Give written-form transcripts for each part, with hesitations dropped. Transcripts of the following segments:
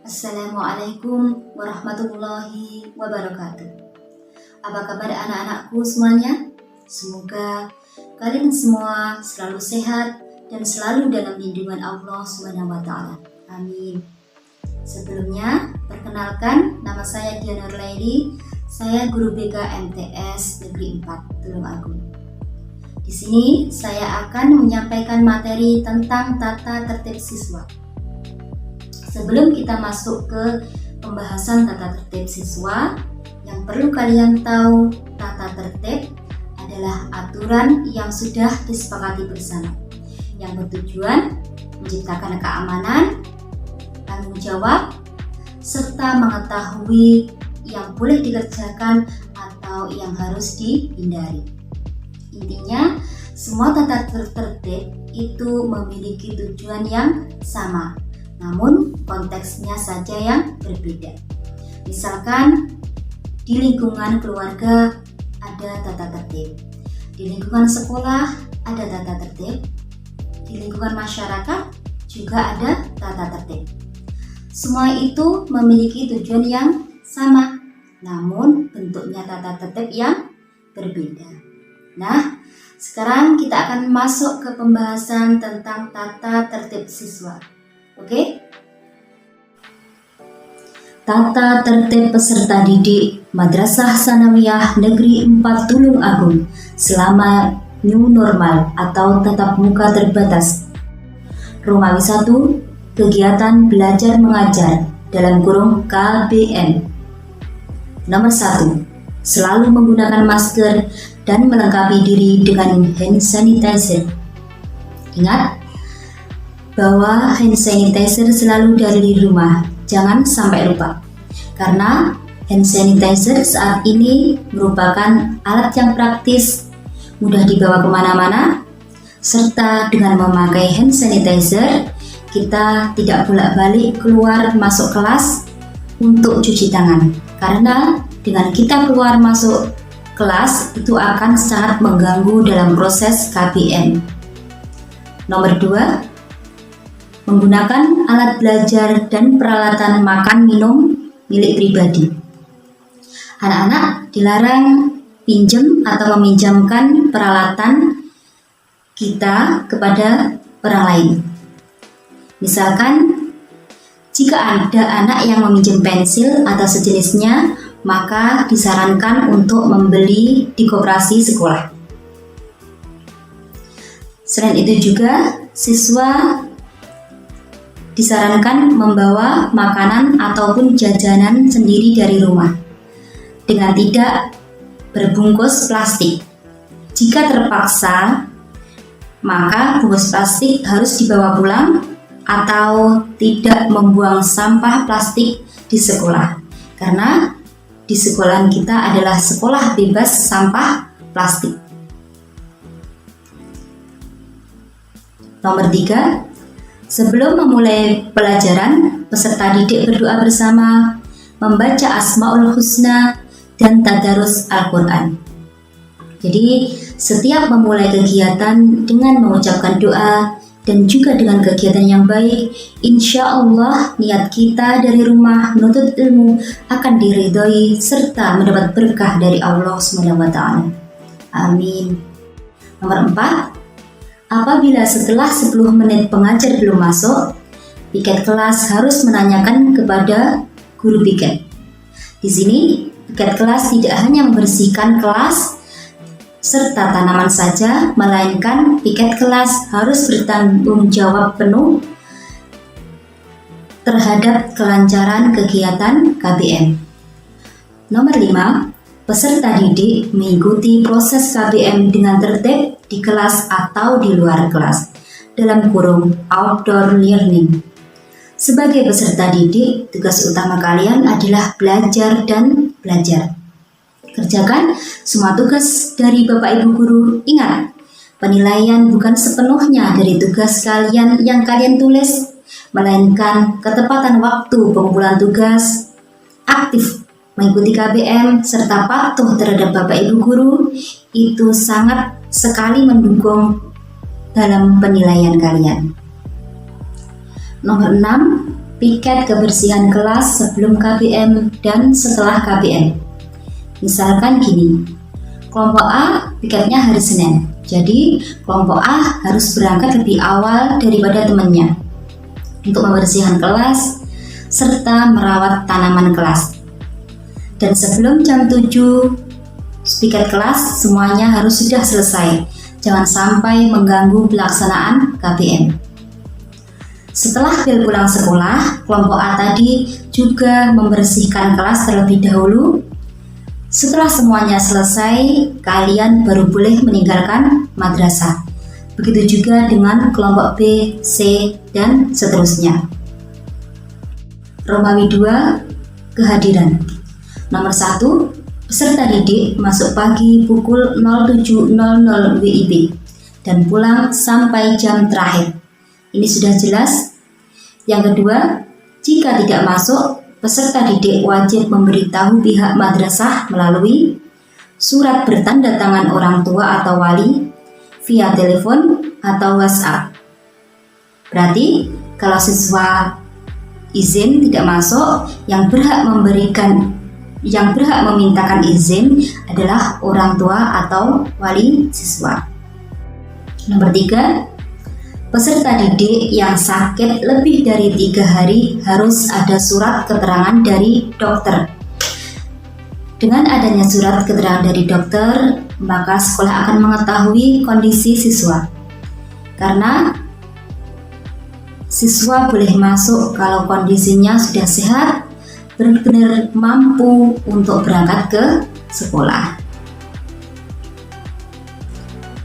Assalamualaikum warahmatullahi wabarakatuh. Apa kabar anak-anakku semuanya? Semoga kalian semua selalu sehat dan selalu dalam lindungan Allah SWT. Amin. Sebelumnya, perkenalkan, nama saya Diana Nurlaili. Saya guru BK MTS Negeri 4 Tulungagung. Di sini saya akan menyampaikan materi tentang tata tertib siswa. Sebelum kita masuk ke pembahasan tata tertib siswa, yang perlu kalian tahu, tata tertib adalah aturan yang sudah disepakati bersama, yang bertujuan menciptakan keamanan, tanggung jawab, serta mengetahui yang boleh dikerjakan atau yang harus dihindari. Intinya, semua tata tertib itu memiliki tujuan yang sama, namun konteksnya saja yang berbeda. Misalkan di lingkungan keluarga ada tata tertib, di lingkungan sekolah ada tata tertib, di lingkungan masyarakat juga ada tata tertib. Semua itu memiliki tujuan yang sama, namun bentuknya tata tertib yang berbeda. Nah, sekarang kita akan masuk ke pembahasan tentang tata tertib siswa. Oke? Tata tertib peserta didik Madrasah Tsanawiyah Negeri 4 Tulungagung selama new normal atau tatap muka terbatas. Romawi 1, kegiatan belajar mengajar dalam kurung KBM. Nomor 1, selalu menggunakan masker dan melengkapi diri dengan hand sanitizer. Ingat bahwa hand sanitizer selalu dari rumah, jangan sampai lupa. Karena hand sanitizer saat ini merupakan alat yang praktis, mudah dibawa kemana-mana, serta dengan memakai hand sanitizer, kita tidak bolak-balik keluar masuk kelas untuk cuci tangan. Karena dengan kita keluar masuk kelas, itu akan sangat mengganggu dalam proses KBM. Nomor 2, menggunakan alat belajar dan peralatan makan minum milik pribadi. Anak-anak dilarang pinjam atau meminjamkan peralatan kita kepada orang lain. Misalkan, jika ada anak yang meminjam pensil atau sejenisnya, maka disarankan untuk membeli di koperasi sekolah. Selain itu juga, siswa disarankan membawa makanan ataupun jajanan sendiri dari rumah dengan tidak berbungkus plastik. Jika terpaksa, maka bungkus plastik harus dibawa pulang atau tidak membuang sampah plastik di sekolah, karena di sekolahan kita adalah sekolah bebas sampah plastik. Nomor 3, sebelum memulai pelajaran, peserta didik berdoa bersama, membaca Asmaul Husna, dan tadarus Al-Quran. Jadi, setiap memulai kegiatan dengan mengucapkan doa dan juga dengan kegiatan yang baik, insya Allah niat kita dari rumah menuntut ilmu akan diridhoi serta mendapat berkah dari Allah SWT. Amin. Nomor 4, apabila setelah 10 menit pengajar belum masuk, piket kelas harus menanyakan kepada guru piket. Di sini, piket kelas tidak hanya membersihkan kelas serta tanaman saja, melainkan piket kelas harus bertanggung jawab penuh terhadap kelancaran kegiatan KBM. Nomor 5, peserta didik mengikuti proses KBM dengan tertib di kelas atau di luar kelas, dalam kurung outdoor learning. Sebagai peserta didik, tugas utama kalian adalah belajar dan belajar. Kerjakan semua tugas dari Bapak Ibu Guru. Ingat, penilaian bukan sepenuhnya dari tugas kalian yang kalian tulis, melainkan ketepatan waktu pengumpulan tugas, aktif mengikuti KBM, serta patuh terhadap Bapak Ibu Guru, itu sangat sekali mendukung dalam penilaian kalian. Nomor 6, piket kebersihan kelas sebelum KBM dan setelah KBM. Misalkan gini, kelompok A piketnya hari Senin, jadi kelompok A harus berangkat lebih awal daripada temannya untuk membersihkan kelas serta merawat tanaman kelas. Dan sebelum jam 7 piket kelas semuanya harus sudah selesai. Jangan sampai mengganggu pelaksanaan KBM. Setelah bel pulang sekolah, kelompok A tadi juga membersihkan kelas terlebih dahulu. Setelah semuanya selesai, kalian baru boleh meninggalkan madrasah. Begitu juga dengan kelompok B, C, dan seterusnya. Romawi 2, kehadiran. Nomor 1, peserta didik masuk pagi pukul 07.00 WIB dan pulang sampai jam terakhir. Ini sudah jelas. Yang kedua, jika tidak masuk, peserta didik wajib memberitahu pihak madrasah melalui surat bertanda tangan orang tua atau wali, via telepon atau WhatsApp. Berarti kalau siswa izin tidak masuk, yang berhak memintakan izin adalah orang tua atau wali siswa. Nomor 3, peserta didik yang sakit lebih dari 3 hari harus ada surat keterangan dari dokter. Dengan adanya surat keterangan dari dokter, maka sekolah akan mengetahui kondisi siswa. Karena siswa boleh masuk kalau kondisinya sudah sehat, benar-benar mampu untuk berangkat ke sekolah.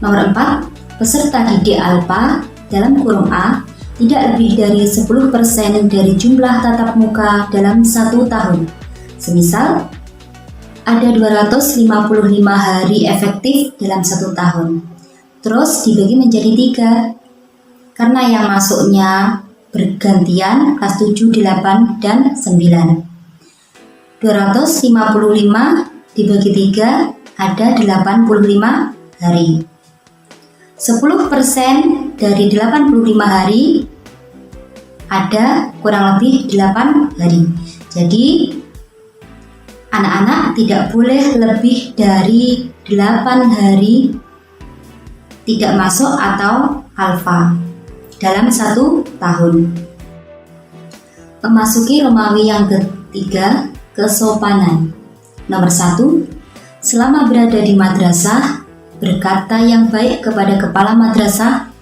Nomor 4, peserta didik ALPA dalam kurung A tidak lebih dari 10% dari jumlah tatap muka dalam 1 tahun. Semisal, ada 255 hari efektif dalam 1 tahun. Terus dibagi menjadi 3, karena yang masuknya bergantian kelas 7, 8, dan 9. 255 dibagi 3 ada 85 hari. 10% dari 85 hari ada kurang lebih 8 hari. Jadi anak-anak tidak boleh lebih dari 8 hari tidak masuk atau alfa dalam 1 tahun. Memasuki Romawi yang ketiga, kesopanan. Nomor 1, selama berada di madrasah, berkata yang baik kepada kepala madrasah,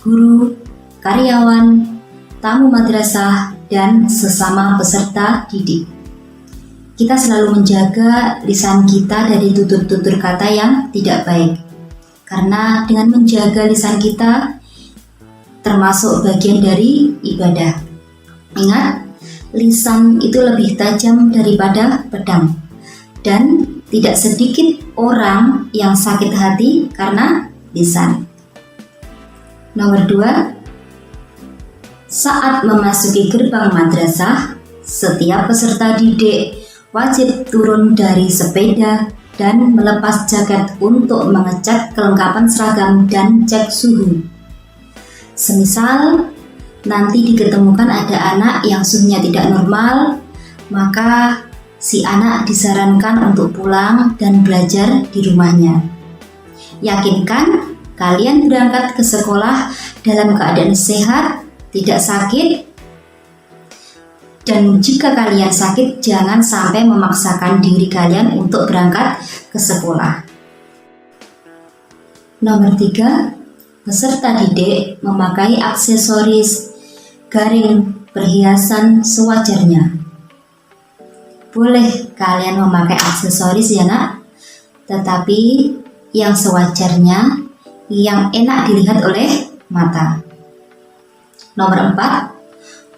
guru, karyawan, tamu madrasah, dan sesama peserta didik. Kita selalu menjaga lisan kita dari tutur-tutur kata yang tidak baik. Karena dengan menjaga lisan kita termasuk bagian dari ibadah. Ingat, lisan itu lebih tajam daripada pedang, dan tidak sedikit orang yang sakit hati karena lisan. Nomor 2, saat memasuki gerbang madrasah, setiap peserta didik wajib turun dari sepeda dan melepas jaket untuk mengecek kelengkapan seragam dan cek suhu. Semisal nanti diketemukan ada anak yang suhunya tidak normal, maka si anak disarankan untuk pulang dan belajar di rumahnya. Yakinkan kalian berangkat ke sekolah dalam keadaan sehat, tidak sakit, dan jika kalian sakit, jangan sampai memaksakan diri kalian untuk berangkat ke sekolah. Nomor 3, peserta didik memakai aksesoris garing perhiasan sewajarnya. Boleh kalian memakai aksesoris ya nak, tetapi yang sewajarnya, yang enak dilihat oleh mata. Nomor 4,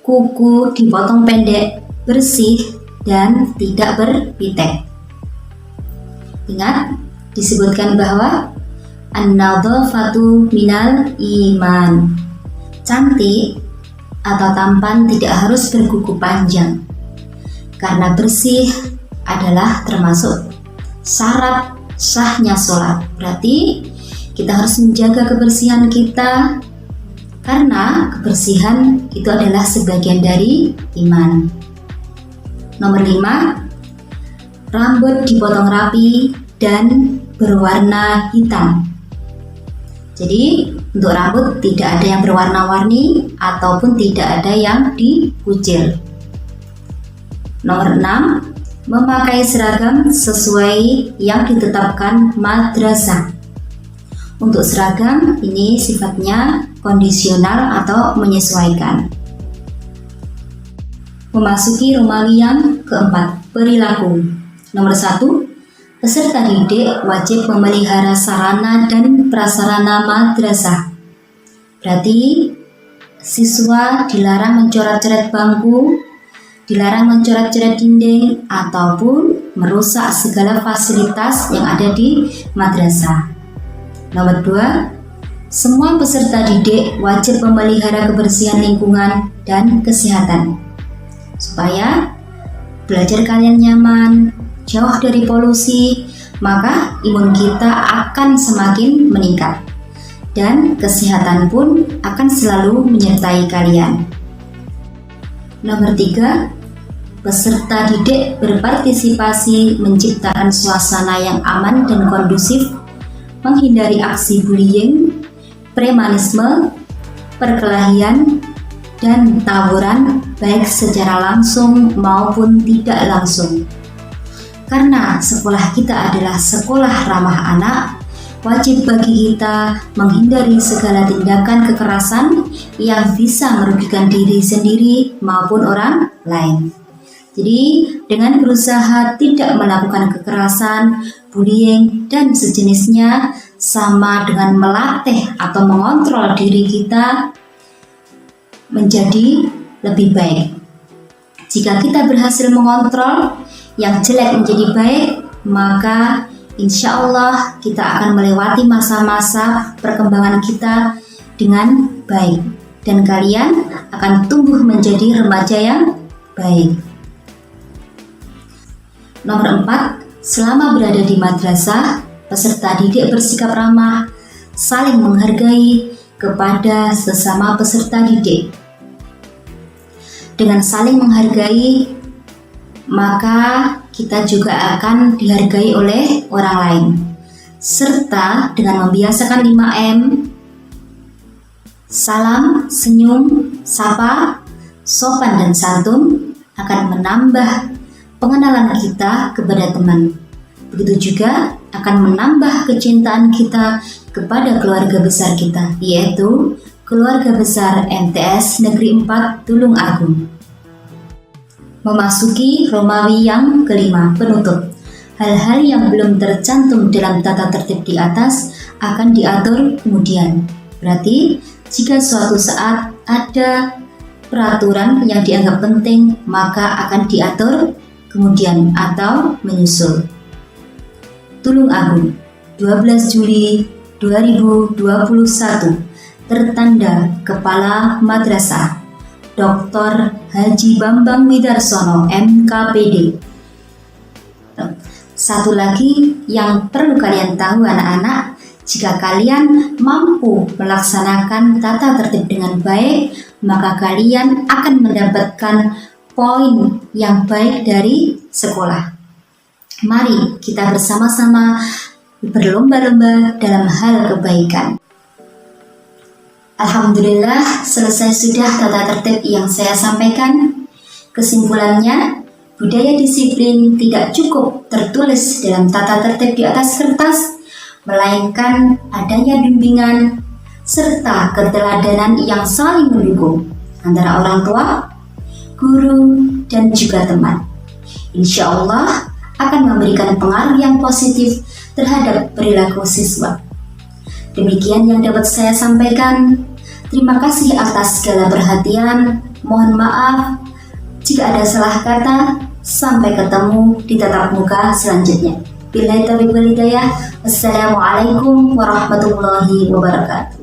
kuku dipotong pendek, bersih, dan tidak berpitek. Ingat, disebutkan bahwa an-nadhafatu minal iman. Cantik atau tampan tidak harus berkuku panjang, karena bersih adalah termasuk syarat sahnya sholat. Berarti kita harus menjaga kebersihan kita, karena kebersihan itu adalah sebagian dari iman. Nomor 5, rambut dipotong rapi dan berwarna hitam. Jadi untuk rambut tidak ada yang berwarna-warni ataupun tidak ada yang dikucil. Nomor 6, memakai seragam sesuai yang ditetapkan madrasah. Untuk seragam ini sifatnya kondisional atau menyesuaikan. Memasuki Romawi yang keempat, perilaku. Nomor 1, peserta didik wajib memelihara sarana dan prasarana madrasah. Berarti siswa dilarang mencoret-coret bangku, dilarang mencoret-coret dinding, ataupun merusak segala fasilitas yang ada di madrasah. Nomor 2, semua peserta didik wajib memelihara kebersihan lingkungan dan kesehatan supaya belajar kalian nyaman, jauh dari polusi, maka imun kita akan semakin meningkat dan kesehatan pun akan selalu menyertai kalian. Nomor 3, peserta didik berpartisipasi menciptakan suasana yang aman dan kondusif, menghindari aksi bullying, premanisme, perkelahian, dan tawuran baik secara langsung maupun tidak langsung. Karena sekolah kita adalah sekolah ramah anak, wajib bagi kita menghindari segala tindakan kekerasan yang bisa merugikan diri sendiri maupun orang lain. Jadi dengan berusaha tidak melakukan kekerasan, bullying, dan sejenisnya sama dengan melatih atau mengontrol diri kita menjadi lebih baik. Jika kita berhasil mengontrol yang jelek menjadi baik, maka insya Allah kita akan melewati masa-masa perkembangan kita dengan baik dan kalian akan tumbuh menjadi remaja yang baik. Nomor 4, selama berada di madrasah, peserta didik bersikap ramah, saling menghargai kepada sesama peserta didik. Dengan saling menghargai, maka kita juga akan dihargai oleh orang lain. Serta dengan membiasakan 5M, salam, senyum, sapa, sopan dan santun akan menambah pengenalan kita kepada teman. Begitu juga akan menambah kecintaan kita kepada keluarga besar kita, yaitu keluarga besar MTS Negeri 4 Tulung Agung. Memasuki Romawi yang kelima, penutup. Hal-hal yang belum tercantum dalam tata tertib di atas akan diatur kemudian. Berarti jika suatu saat ada peraturan yang dianggap penting, maka akan diatur kemudian atau menyusul. Tulung Agung, 12 Juli 2021, tertanda Kepala Madrasah Dr. Haji Bambang Widarsono MKPD. Satu lagi yang perlu kalian tahu anak-anak, jika kalian mampu melaksanakan tata tertib dengan baik, maka kalian akan mendapatkan poin yang baik dari sekolah. Mari kita bersama-sama berlomba-lomba dalam hal kebaikan. Alhamdulillah, selesai sudah tata tertib yang saya sampaikan. Kesimpulannya, budaya disiplin tidak cukup tertulis dalam tata tertib di atas kertas, melainkan adanya bimbingan serta keteladanan yang saling mendukung antara orang tua, guru, dan juga teman. Insya Allah akan memberikan pengaruh yang positif terhadap perilaku siswa. Demikian yang dapat saya sampaikan. Terima kasih atas segala perhatian. Mohon maaf jika ada salah kata. Sampai ketemu di tatap muka selanjutnya. Billahi taufiq wal hidayah. Wassalamualaikum warahmatullahi wabarakatuh.